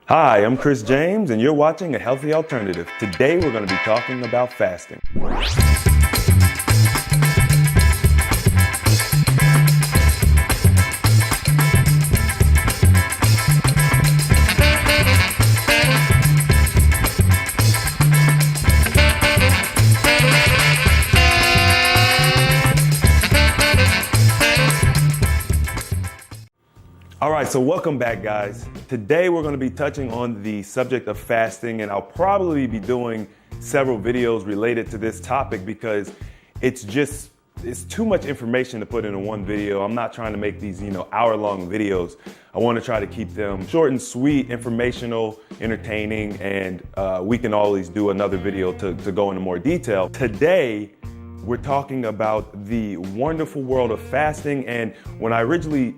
Hi, I'm Chris James, and you're watching A Healthy Alternative. Today, we're going to be talking about fasting. All right, so welcome back, guys. Today we're going to be touching on the subject of fasting, and I'll probably be doing several videos related to this topic because it's too much information to put into one video. I'm not trying to make these, hour-long videos. I want to try to keep them short and sweet, informational, entertaining, and we can always do another video to go into more detail. Today, we're talking about the wonderful world of fasting. And when I originally,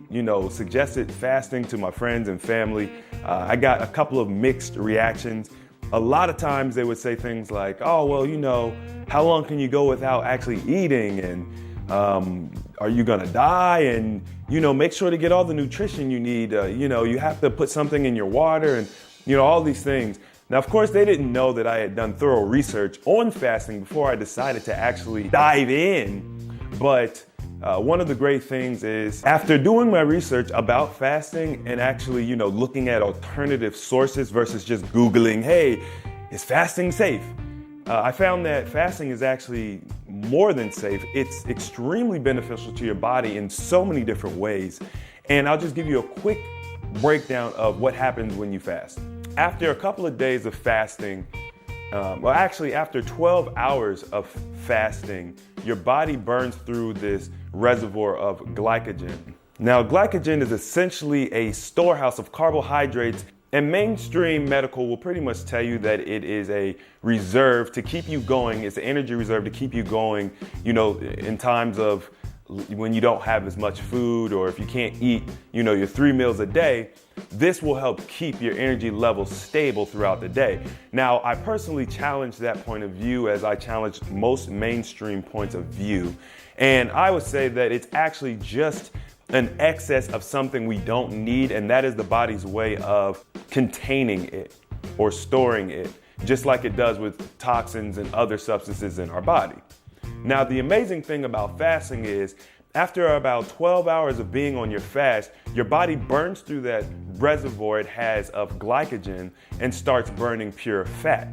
suggested fasting to my friends and family, I got a couple of mixed reactions. A lot of times they would say things like, oh, well, how long can you go without actually eating? And are you gonna die? And, make sure to get all the nutrition you need. You have to put something in your water and, all these things. Now, of course, they didn't know that I had done thorough research on fasting before I decided to actually dive in. But one of the great things is after doing my research about fasting and actually, looking at alternative sources versus just Googling, hey, is fasting safe? I found that fasting is actually more than safe. It's extremely beneficial to your body in so many different ways. And I'll just give you a quick breakdown of what happens when you fast. After a couple of days of fasting, after 12 hours of fasting, your body burns through this reservoir of glycogen. Now, glycogen is essentially a storehouse of carbohydrates, and mainstream medical will pretty much tell you that it is a reserve to keep you going. It's an energy reserve to keep you going, in times of when you don't have as much food, or if you can't eat, your 3 meals a day. This will help keep your energy levels stable throughout the day. Now, I personally challenge that point of view as I challenge most mainstream points of view. And I would say that it's actually just an excess of something we don't need, and that is the body's way of containing it or storing it, just like it does with toxins and other substances in our body. Now, the amazing thing about fasting is after about 12 hours of being on your fast, your body burns through that reservoir it has of glycogen and starts burning pure fat.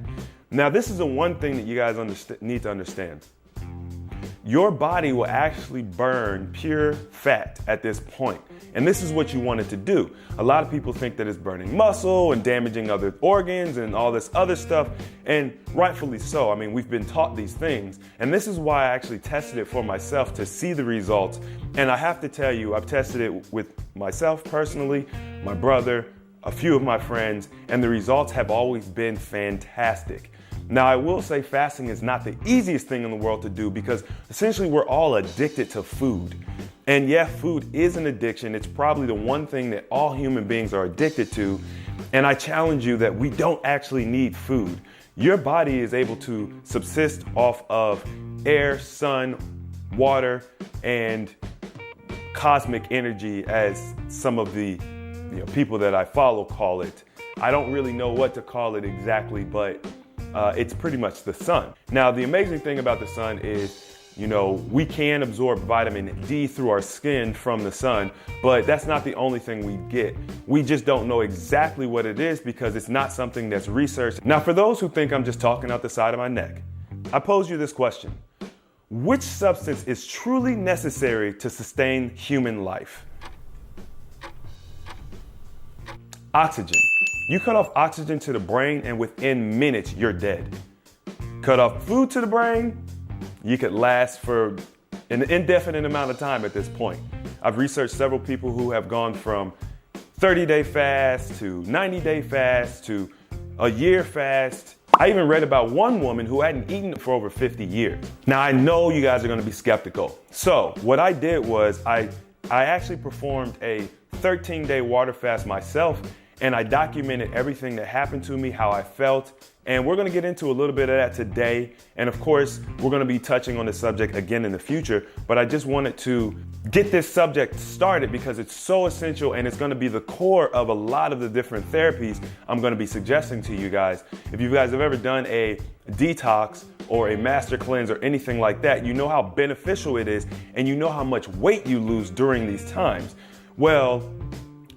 Now, this is the one thing that you guys need to understand. Your body will actually burn pure fat at this point. And this is what you want it to do. A lot of people think that it's burning muscle and damaging other organs and all this other stuff. And rightfully so. I mean, we've been taught these things. And this is why I actually tested it for myself to see the results. And I have to tell you, I've tested it with myself personally, my brother, a few of my friends, and the results have always been fantastic. Now, I will say fasting is not the easiest thing in the world to do because essentially we're all addicted to food. And yeah, food is an addiction. It's probably the one thing that all human beings are addicted to. And I challenge you that we don't actually need food. Your body is able to subsist off of air, sun, water, and cosmic energy, as some of the people that I follow call it. I don't really know what to call it exactly, but it's pretty much the sun. Now, the amazing thing about the sun is, we can absorb vitamin D through our skin from the sun, but that's not the only thing we get. We just don't know exactly what it is because it's not something that's researched. Now, for those who think I'm just talking out the side of my neck, I pose you this question. Which substance is truly necessary to sustain human life? Oxygen. You cut off oxygen to the brain and within minutes, you're dead. Cut off food to the brain, you could last for an indefinite amount of time at this point. I've researched several people who have gone from 30-day fast to 90-day fast to a year fast. I even read about one woman who hadn't eaten for over 50 years. Now, I know you guys are gonna be skeptical. So what I did was I actually performed a 13-day water fast myself. and I documented everything that happened to me, how I felt, and we're gonna get into a little bit of that today. And of course, we're gonna be touching on the subject again in the future, but I just wanted to get this subject started because it's so essential and it's gonna be the core of a lot of the different therapies I'm gonna be suggesting to you guys. If you guys have ever done a detox or a master cleanse or anything like that, you know how beneficial it is and you know how much weight you lose during these times. Well,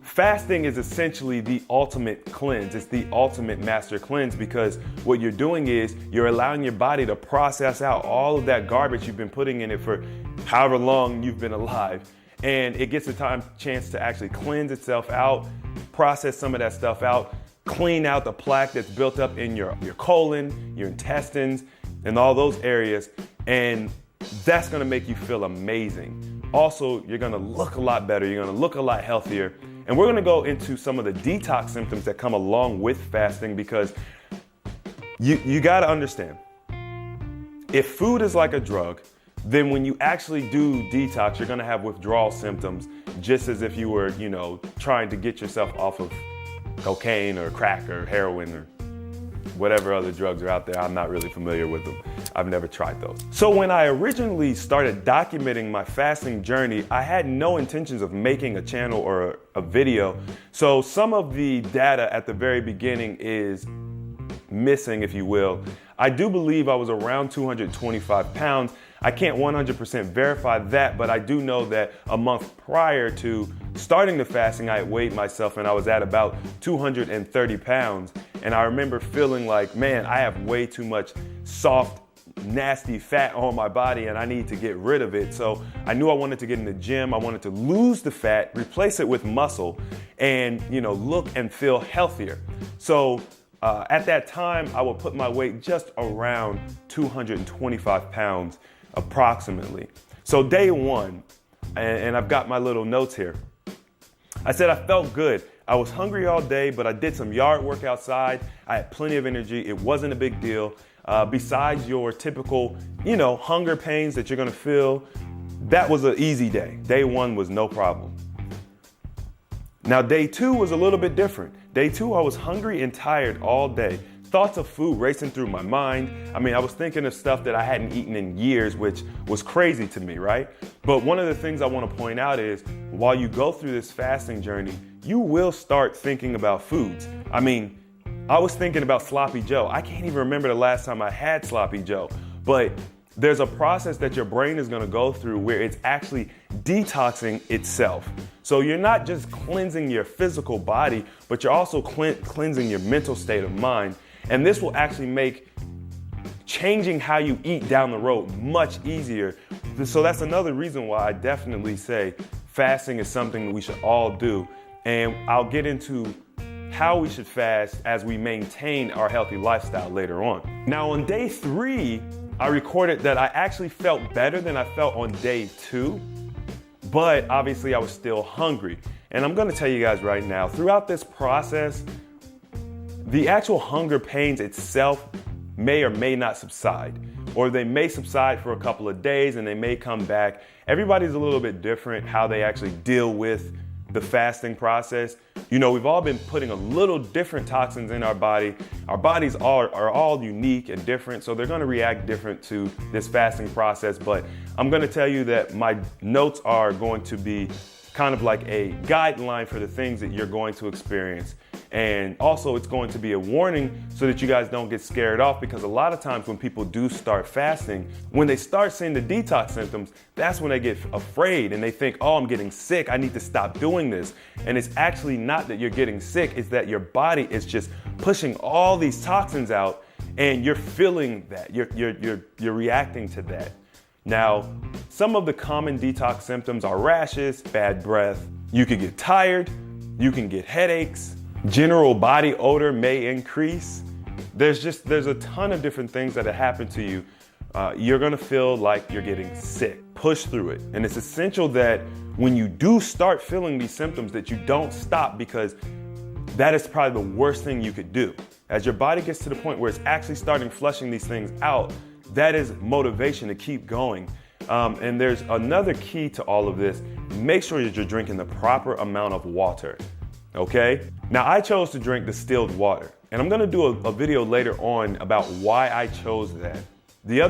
fasting is essentially the ultimate cleanse. It's the ultimate master cleanse because what you're doing is you're allowing your body to process out all of that garbage you've been putting in it for however long you've been alive. And it gets a chance to actually cleanse itself out, process some of that stuff out, clean out the plaque that's built up in your colon, your intestines, and all those areas. And that's gonna make you feel amazing. Also, you're gonna look a lot better. You're gonna look a lot healthier. And we're gonna go into some of the detox symptoms that come along with fasting because you gotta understand, if food is like a drug, then when you actually do detox, you're gonna have withdrawal symptoms just as if you were, trying to get yourself off of cocaine or crack or heroin or whatever other drugs are out there. I'm not really familiar with them. I've never tried those. So when I originally started documenting my fasting journey, I had no intentions of making a channel or a video. So some of the data at the very beginning is missing, if you will. I do believe I was around 225 pounds. I can't 100% verify that, but I do know that a month prior to starting the fasting, I had weighed myself and I was at about 230 pounds. And I remember feeling like, man, I have way too much soft, nasty fat on my body and I need to get rid of it. So I knew I wanted to get in the gym. I wanted to lose the fat, replace it with muscle, and look and feel healthier. So at that time, I would put my weight just around 225 pounds approximately. So day one, and I've got my little notes here. I said I felt good. I was hungry all day, but I did some yard work outside. I had plenty of energy. It wasn't a big deal. Besides your typical, hunger pains that you're gonna feel, that was an easy day. Day one was no problem. Now day two was a little bit different. Day two, I was hungry and tired all day. Thoughts of food racing through my mind. I was thinking of stuff that I hadn't eaten in years, which was crazy to me, right? But one of the things I want to point out is while you go through this fasting journey, you will start thinking about foods. I was thinking about sloppy Joe. I can't even remember the last time I had sloppy Joe, but there's a process that your brain is going to go through where it's actually detoxing itself. So you're not just cleansing your physical body, but you're also cleansing your mental state of mind. And this will actually make changing how you eat down the road much easier. So that's another reason why I definitely say fasting is something we should all do. And I'll get into how we should fast as we maintain our healthy lifestyle later on. Now on day 3, I recorded that I actually felt better than I felt on day 2, but obviously I was still hungry. And I'm gonna tell you guys right now, throughout this process, the actual hunger pains itself may or may not subside, or they may subside for a couple of days and they may come back. Everybody's a little bit different how they actually deal with the fasting process. We've all been putting a little different toxins in our body. Our bodies are all unique and different, so they're gonna react different to this fasting process. But I'm gonna tell you that my notes are going to be kind of like a guideline for the things that you're going to experience. And also it's going to be a warning so that you guys don't get scared off, because a lot of times when people do start fasting, when they start seeing the detox symptoms, that's when they get afraid and they think, oh, I'm getting sick, I need to stop doing this. And it's actually not that you're getting sick, it's that your body is just pushing all these toxins out and you're feeling that, you're reacting to that. Now, some of the common detox symptoms are rashes, bad breath. You could get tired, you can get headaches, general body odor may increase. There's a ton of different things that happen to you. You're gonna feel like you're getting sick. Push through it. And it's essential that when you do start feeling these symptoms that you don't stop, because that is probably the worst thing you could do. As your body gets to the point where it's actually starting flushing these things out, that is motivation to keep going. And there's another key to all of this. Make sure that you're drinking the proper amount of water. okay? Now, I chose to drink distilled water, and I'm gonna do a video later on about why I chose that. The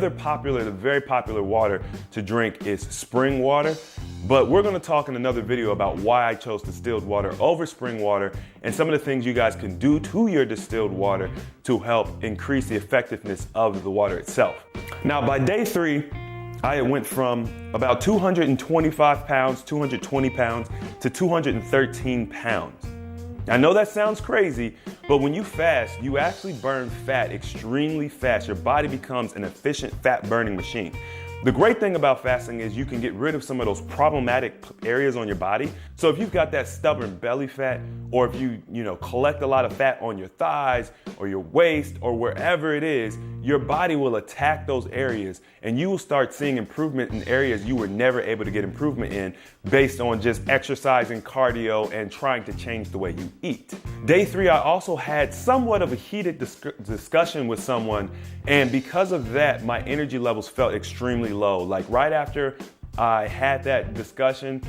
very popular water to drink is spring water, but we're gonna talk in another video about why I chose distilled water over spring water and some of the things you guys can do to your distilled water to help increase the effectiveness of the water itself. Now, by day 3, I went from about 225 pounds, 220 pounds to 213 pounds. I know that sounds crazy, but when you fast, you actually burn fat extremely fast. Your body becomes an efficient fat burning machine. The great thing about fasting is you can get rid of some of those problematic areas on your body. So if you've got that stubborn belly fat, or if you collect a lot of fat on your thighs or your waist or wherever it is, your body will attack those areas and you will start seeing improvement in areas you were never able to get improvement in based on just exercising, cardio, and trying to change the way you eat. Day 3, I also had somewhat of a heated discussion with someone, and because of that, my energy levels felt extremely low. Like right after I had that discussion,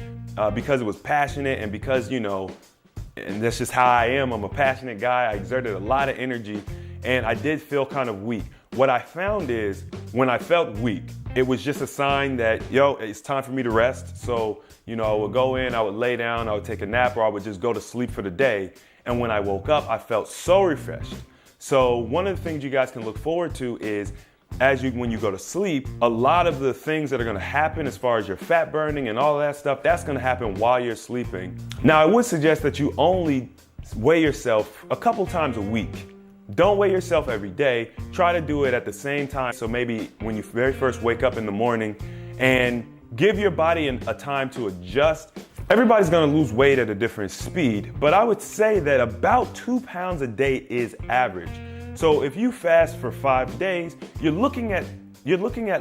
because it was passionate and because, and that's just how I am. I'm a passionate guy. I exerted a lot of energy and I did feel kind of weak. What I found is when I felt weak, it was just a sign that, it's time for me to rest. So, I would go in, I would lay down, I would take a nap, or I would just go to sleep for the day. And when I woke up, I felt so refreshed. So one of the things you guys can look forward to is when you go to sleep, a lot of the things that are gonna happen as far as your fat burning and all of that stuff, that's gonna happen while you're sleeping. Now, I would suggest that you only weigh yourself a couple times a week. Don't weigh yourself every day. Try to do it at the same time. So maybe when you very first wake up in the morning, and give your body a time to adjust. Everybody's gonna lose weight at a different speed, but I would say that about 2 pounds a day is average. So if you fast for 5 days, you're looking at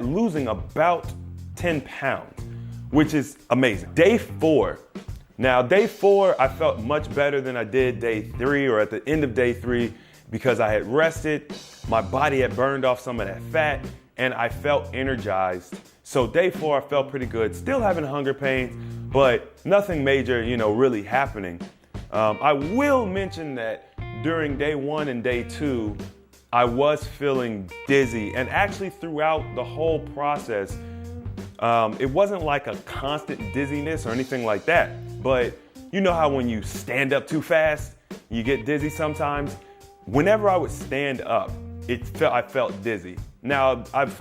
losing about 10 pounds, which is amazing. Day 4. Now, day 4, I felt much better than I did day 3 or at the end of day 3 because I had rested, my body had burned off some of that fat, and I felt energized. So day 4, I felt pretty good. Still having hunger pains, but nothing major, really happening. I will mention that during day 1 and day 2, I was feeling dizzy, and actually throughout the whole process, it wasn't like a constant dizziness or anything like that, but you know how when you stand up too fast, you get dizzy sometimes? Whenever I would stand up, I felt dizzy. Now, I've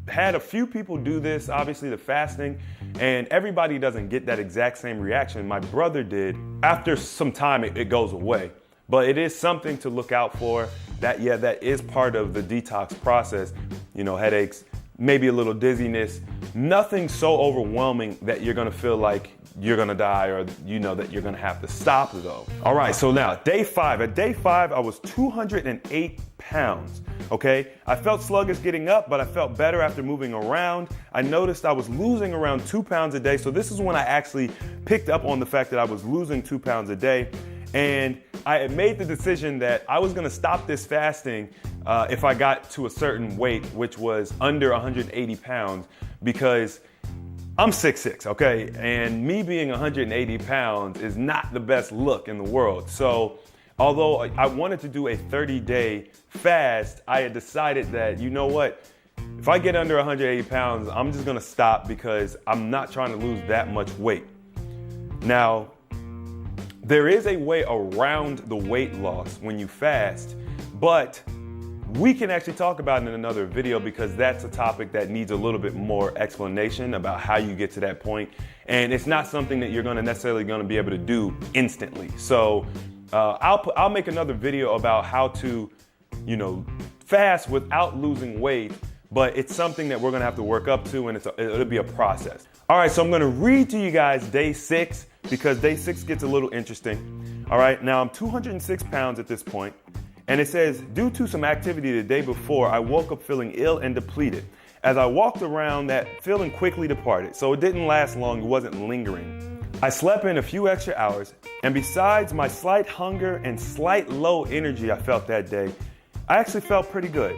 had a few people do this, obviously the fasting, and everybody doesn't get that exact same reaction. My brother did. After some time, it goes away. But it is something to look out for. That is part of the detox process. Headaches, maybe a little dizziness, nothing so overwhelming that you're gonna feel like you're gonna die or that you're gonna have to stop though. All right, so now day 5. At day 5, I was 208 pounds, okay? I felt sluggish getting up, but I felt better after moving around. I noticed I was losing around 2 pounds a day. So this is when I actually picked up on the fact that I was losing 2 pounds a day. And I had made the decision that I was gonna stop this fasting if I got to a certain weight, which was under 180 pounds, because I'm 6'6", okay? And me being 180 pounds is not the best look in the world. So although I wanted to do a 30-day fast, I had decided that, if I get under 180 pounds, I'm just gonna stop because I'm not trying to lose that much weight. Now, there is a way around the weight loss when you fast, but we can actually talk about it in another video because that's a topic that needs a little bit more explanation about how you get to that point. And it's not something that you're necessarily gonna be able to do instantly. So I'll make another video about how to, fast without losing weight, but it's something that we're gonna have to work up to, and it'll be a process. All right, so I'm gonna read to you guys day 6 because day 6 gets a little interesting. All right, now I'm 206 pounds at this point, and it says, due to some activity the day before, I woke up feeling ill and depleted. As I walked around, that feeling quickly departed, so it didn't last long, it wasn't lingering. I slept in a few extra hours, and besides my slight hunger and slight low energy I felt that day, I actually felt pretty good.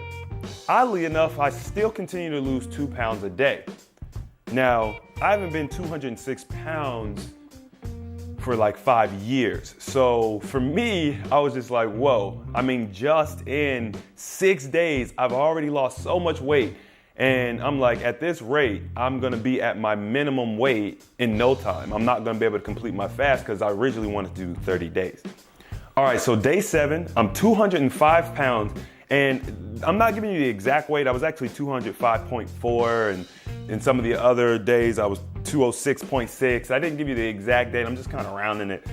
Oddly enough, I still continue to lose 2 pounds a day. Now, I haven't been 206 pounds for like 5 years. So for me, I was just like, whoa. I mean, just in 6 days, I've already lost so much weight. And I'm like, at this rate, I'm gonna be at my minimum weight in no time. I'm not gonna be able to complete my fast because I originally wanted to do 30 days. All right, so day 7, I'm 205 pounds. And I'm not giving you the exact weight. I was actually 205.4, and in some of the other days I was 206.6. I didn't give you the exact date. I'm just kind of rounding it.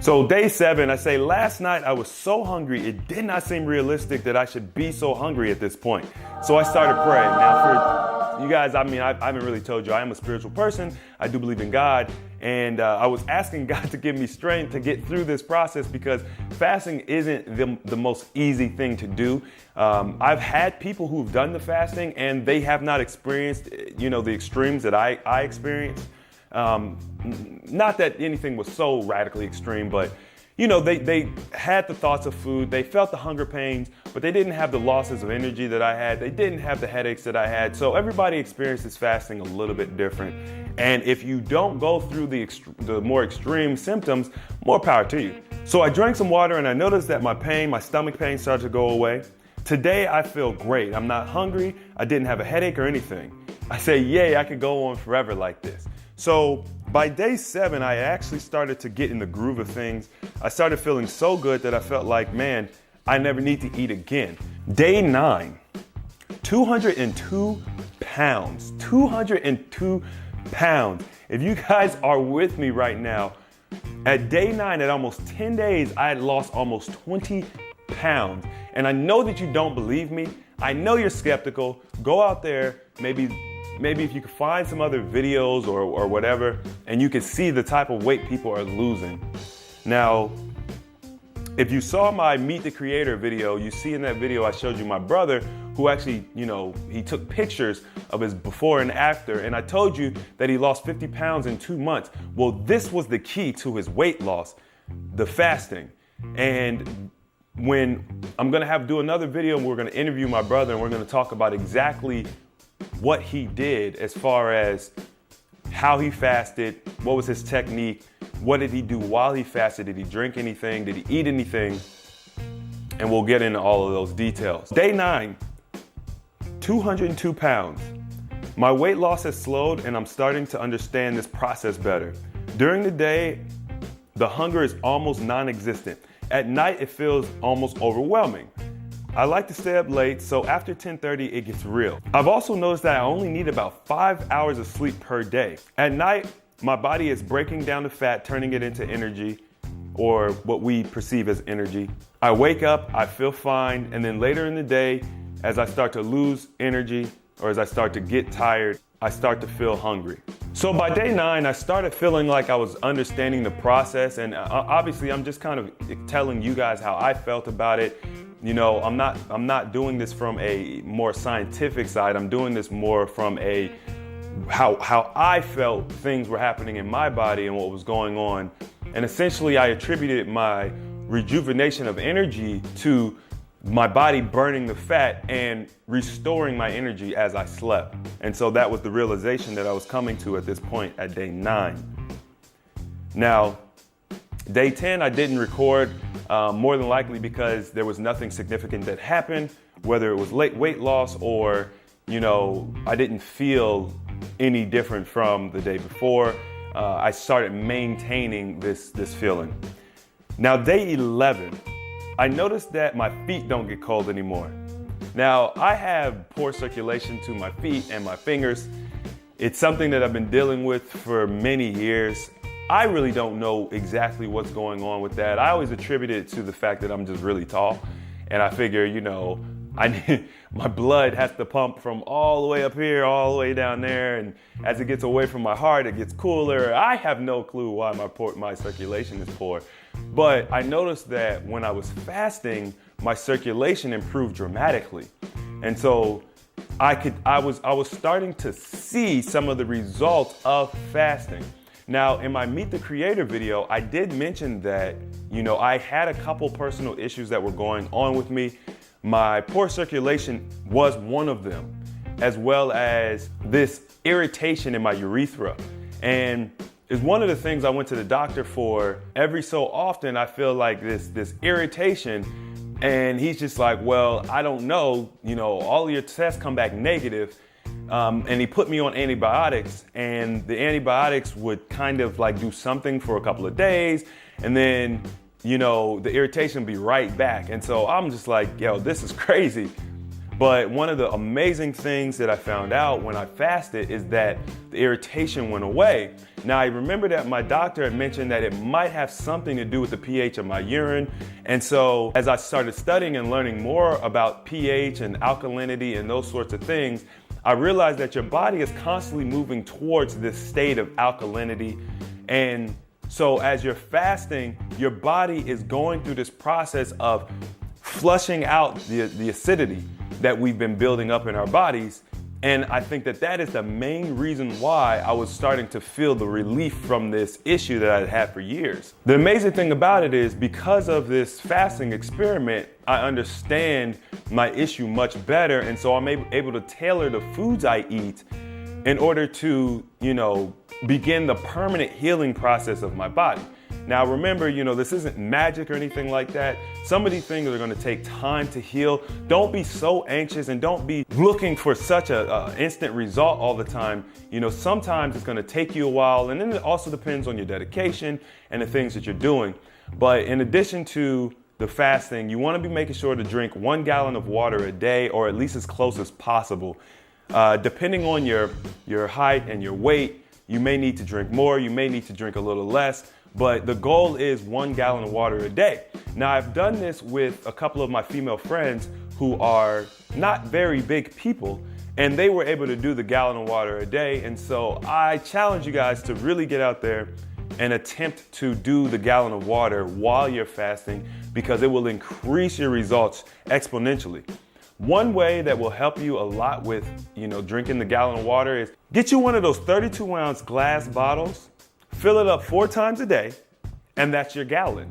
So day 7, I say last night I was so hungry, it did not seem realistic that I should be so hungry at this point. So I started praying. Now for you guys, I mean, I haven't really told you, I am a spiritual person. I do believe in God. And I was asking God to give me strength to get through this process because fasting isn't the most easy thing to do. I've had people who've done the fasting and they have not experienced, the extremes that I experienced. Not that anything was so radically extreme, but they had the thoughts of food, they felt the hunger pains, but they didn't have the losses of energy that I had. They didn't have the headaches that I had. So everybody experiences fasting a little bit different. And if you don't go through the more extreme symptoms, more power to you. So I drank some water and I noticed that my stomach pain started to go away. Today I feel great. I'm not hungry. I didn't have a headache or anything. I say, yay, I could go on forever like this. So by day 7, I actually started to get in the groove of things. I started feeling so good that I felt like, man, I never need to eat again. Day 9, 202 pounds, 202 pounds. If you guys are with me right now, at day 9, at almost 10 days, I had lost almost 20 pounds. And I know that you don't believe me. I know you're skeptical. Go out there, maybe if you could find some other videos or whatever, and you can see the type of weight people are losing. Now, if you saw my Meet the Creator video, you see in that video I showed you my brother who actually, he took pictures of his before and after, and I told you that he lost 50 pounds in 2 months. Well, this was the key to his weight loss, the fasting. And when I'm gonna do another video and we're gonna interview my brother and we're gonna talk about exactly what he did as far as how he fasted, what was his technique, what did he do while he fasted, did he drink anything, did he eat anything, and we'll get into all of those details. Day 9, 202 pounds. My weight loss has slowed and I'm starting to understand this process better. During the day, the hunger is almost non-existent. At night, it feels almost overwhelming. I like to stay up late, so after 10:30, it gets real. I've also noticed that I only need about 5 hours of sleep per day. At night, my body is breaking down the fat, turning it into energy, or what we perceive as energy. I wake up, I feel fine, and then later in the day, as I start to lose energy, or as I start to get tired, I start to feel hungry. So by day 9, I started feeling like I was understanding the process, and obviously I'm just kind of telling you guys how I felt about it. I'm not doing this from a more scientific side. I'm doing this more from a how I felt things were happening in my body and what was going on. And essentially I attributed my rejuvenation of energy to my body burning the fat and restoring my energy as I slept. And so that was the realization that I was coming to at this point at day 9. Now, day 10, I didn't record, more than likely because there was nothing significant that happened, whether it was weight loss or, I didn't feel any different from the day before. I started maintaining this feeling. Now, day 11, I noticed that my feet don't get cold anymore. Now, I have poor circulation to my feet and my fingers. It's something that I've been dealing with for many years. I really don't know exactly what's going on with that. I always attribute it to the fact that I'm just really tall. And I figure, my blood has to pump from all the way up here, all the way down there. And as it gets away from my heart, it gets cooler. I have no clue why my circulation is poor. But I noticed that when I was fasting, my circulation improved dramatically. And so I was starting to see some of the results of fasting. Now, in my Meet the Creator video, I did mention that, I had a couple personal issues that were going on with me. My poor circulation was one of them, as well as this irritation in my urethra. And is one of the things I went to the doctor for. Every so often, I feel like this irritation, and he's just like, well, I don't know, all of your tests come back negative. And he put me on antibiotics, and the antibiotics would kind of like do something for a couple of days, and then, the irritation would be right back. And so I'm just like, yo, this is crazy. But one of the amazing things that I found out when I fasted is that the irritation went away. Now, I remember that my doctor had mentioned that it might have something to do with the pH of my urine. And so as I started studying and learning more about pH and alkalinity and those sorts of things, I realized that your body is constantly moving towards this state of alkalinity. And so as you're fasting, your body is going through this process of flushing out the acidity that we've been building up in our bodies. And I think that is the main reason why I was starting to feel the relief from this issue that I'd had for years. The amazing thing about it is, because of this fasting experiment, I understand my issue much better. And so I'm able to tailor the foods I eat in order to, begin the permanent healing process of my body. Now, remember, this isn't magic or anything like that. Some of these things are going to take time to heal. Don't be so anxious, and don't be looking for such a instant result all the time. Sometimes it's going to take you a while, and then it also depends on your dedication and the things that you're doing. But in addition to the fasting, you want to be making sure to drink 1 gallon of water a day, or at least as close as possible. Depending on your height and your weight, you may need to drink more, you may need to drink a little less. But the goal is 1 gallon of water a day. Now, I've done this with a couple of my female friends who are not very big people, and they were able to do the gallon of water a day. And so I challenge you guys to really get out there and attempt to do the gallon of water while you're fasting, because it will increase your results exponentially. One way that will help you a lot with, drinking the gallon of water is get you one of those 32-ounce glass bottles. Fill it up 4 times a day, and that's your gallon.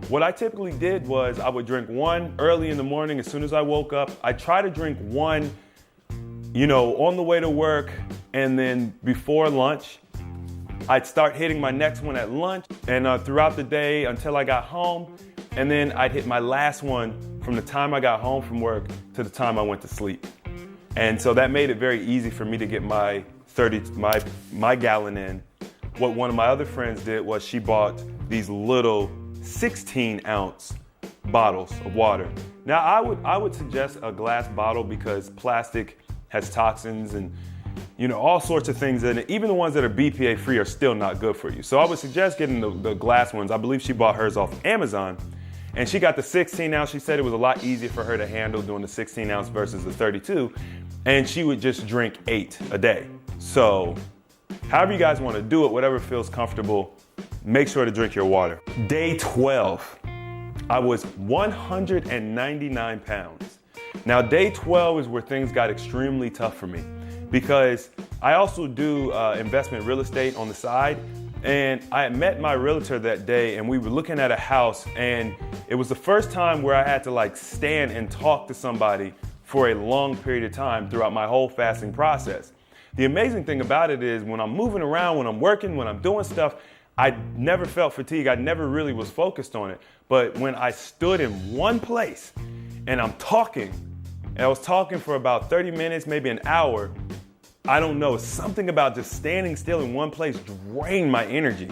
What I typically did was I would drink one early in the morning as soon as I woke up. I try to drink one, on the way to work, and then before lunch. I'd start hitting my next one at lunch and throughout the day until I got home. And then I'd hit my last one from the time I got home from work to the time I went to sleep. And so that made it very easy for me to get my gallon in. What one of my other friends did was she bought these little 16-ounce bottles of water. Now, I would suggest a glass bottle, because plastic has toxins and all sorts of things in it. Even the ones that are BPA free are still not good for you. So I would suggest getting the glass ones. I believe she bought hers off Amazon, and she got the 16-ounce. She said it was a lot easier for her to handle doing the 16-ounce versus the 32, and she would just drink 8 a day. So however you guys want to do it, whatever feels comfortable, make sure to drink your water. Day 12, I was 199 pounds. Now, day 12 is where things got extremely tough for me, because I also do investment real estate on the side. And I had met my realtor that day, and we were looking at a house, and it was the first time where I had to stand and talk to somebody for a long period of time throughout my whole fasting process. The amazing thing about it is, when I'm moving around, when I'm working, when I'm doing stuff, I never felt fatigue. I never really was focused on it. But when I stood in one place and I'm talking, and I was talking for about 30 minutes, maybe an hour, I don't know, something about just standing still in one place drained my energy.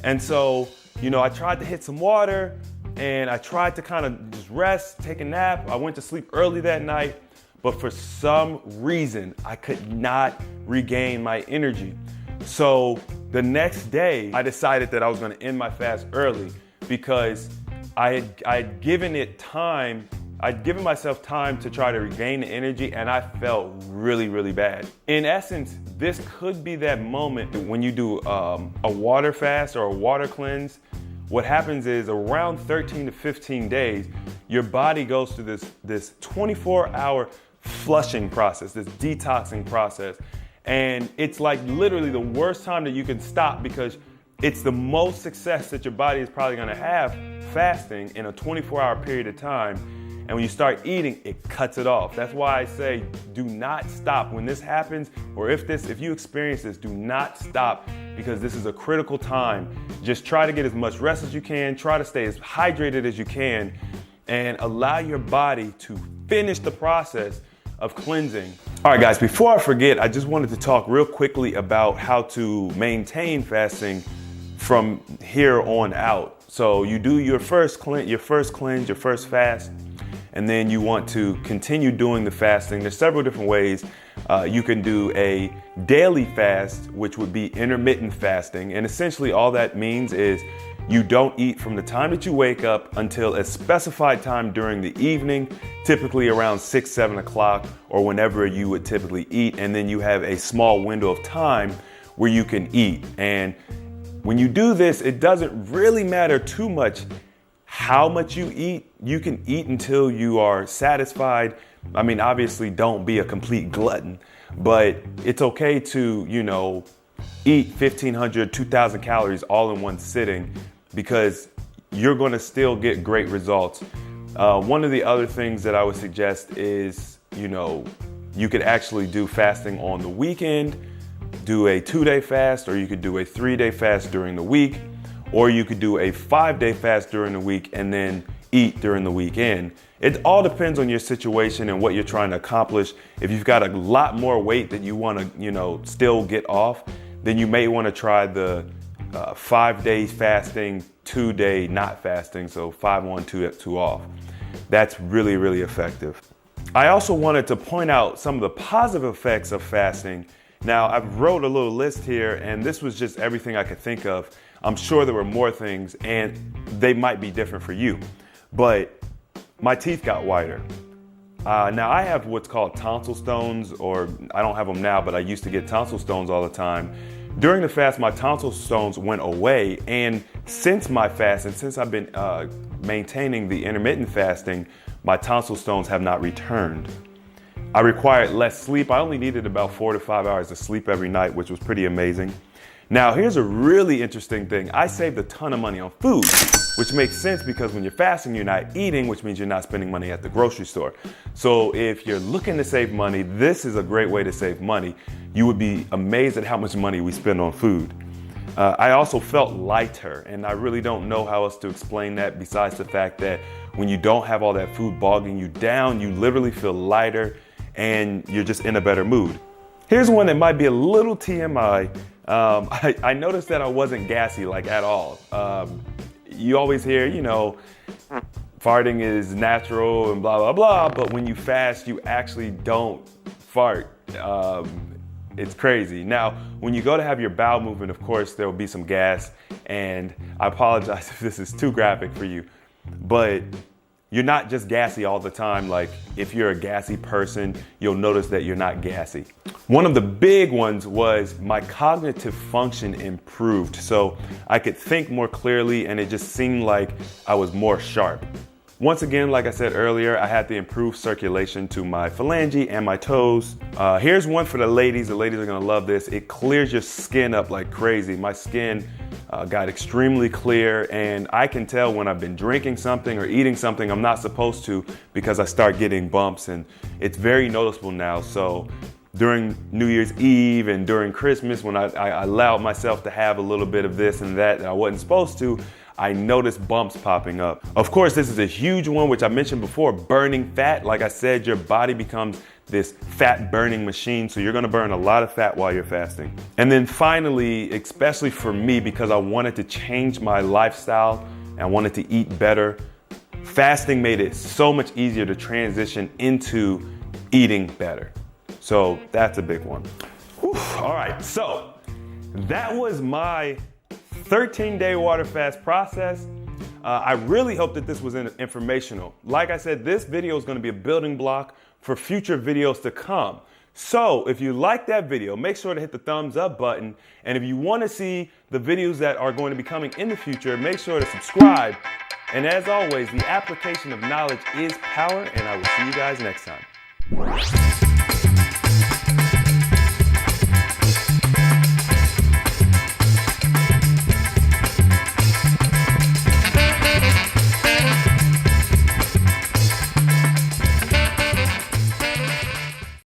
And so, I tried to hit some water, and I tried to kind of just rest, take a nap. I went to sleep early that night. But for some reason, I could not regain my energy. So the next day, I decided that I was going to end my fast early, because I had given it time. I'd given myself time to try to regain the energy, and I felt really, really bad. In essence, this could be that moment when you do a water fast or a water cleanse. What happens is, around 13 to 15 days, your body goes through this 24-hour flushing process, this detoxing process. And it's literally the worst time that you can stop, because it's the most success that your body is probably going to have fasting in a 24-hour period of time. And when you start eating, it cuts it off. That's why I say, do not stop. When this happens, or if you experience this, do not stop because this is a critical time. Just try to get as much rest as you can, try to stay as hydrated as you can, and allow your body to finish the process of cleansing. All right, guys, before I forget, I just wanted to talk real quickly about how to maintain fasting from here on out. So you do your first cleanse, your first fast, and then you want to continue doing the fasting. There's several different ways. You can do a daily fast, which would be intermittent fasting. And essentially all that means is you don't eat from the time that you wake up until a specified time during the evening, typically around 6, 7 o'clock, or whenever you would typically eat. And then you have a small window of time where you can eat. And when you do this, it doesn't really matter too much how much you eat. You can eat until you are satisfied. I mean, obviously don't be a complete glutton, but it's okay to, eat 1,500, 2,000 calories all in one sitting, because you're going to still get great results. One of the other things that I would suggest is, you could actually do fasting on the weekend, do a 2-day fast, or you could do a 3-day fast during the week, or you could do a 5-day fast during the week and then eat during the weekend. It all depends on your situation and what you're trying to accomplish. If you've got a lot more weight that you want to, still get off, then you may want to try the 5 days fasting, 2-day not fasting. So 5 on, 2 off. That's really, really effective. I also wanted to point out some of the positive effects of fasting. Now, I've wrote a little list here, and this was just everything I could think of. I'm sure there were more things, and they might be different for you. But my teeth got whiter. Now, I have what's called tonsil stones, or I don't have them now, but I used to get tonsil stones all the time. During the fast, my tonsil stones went away, and since my fast, and since I've been maintaining the intermittent fasting, my tonsil stones have not returned. I required less sleep. I only needed about 4 to 5 hours of sleep every night, which was pretty amazing. Now, here's a really interesting thing. I saved a ton of money on food, which makes sense because when you're fasting, you're not eating, which means you're not spending money at the grocery store. So if you're looking to save money, this is a great way to save money. You would be amazed at how much money we spend on food. I also felt lighter, and I really don't know how else to explain that besides the fact that when you don't have all that food bogging you down, you literally feel lighter and you're just in a better mood. Here's one that might be a little TMI. I noticed that I wasn't gassy at all. You always hear, farting is natural and blah, blah, blah. But when you fast, you actually don't fart. It's crazy. Now, when you go to have your bowel movement, of course, there will be some gas. And I apologize if this is too graphic for you, but you're not just gassy all the time. Like if you're a gassy person, you'll notice that you're not gassy. One of the big ones was my cognitive function improved. So I could think more clearly, and it just seemed like I was more sharp. Once again, like I said earlier, I had the improved circulation to my phalange and my toes. Here's one for the ladies. The ladies are gonna love this. It clears your skin up like crazy. My skin got extremely clear, and I can tell when I've been drinking something or eating something I'm not supposed to, because I start getting bumps, and it's very noticeable now. So during New Year's Eve and during Christmas, when I allowed myself to have a little bit of this and that I wasn't supposed to, I noticed bumps popping up. Of course, this is a huge one, which I mentioned before, burning fat. Like I said, your body becomes this fat burning machine. So you're gonna burn a lot of fat while you're fasting. And then finally, especially for me, because I wanted to change my lifestyle and I wanted to eat better, fasting made it so much easier to transition into eating better. So that's a big one. Whew. All right, so that was my 13-day water fast process. I really hope that this was informational. Like I said, this video is going to be a building block for future videos to come. So if you like that video, make sure to hit the thumbs up button. And if you want to see the videos that are going to be coming in the future, make sure to subscribe. And as always, the application of knowledge is power, and I will see you guys next time.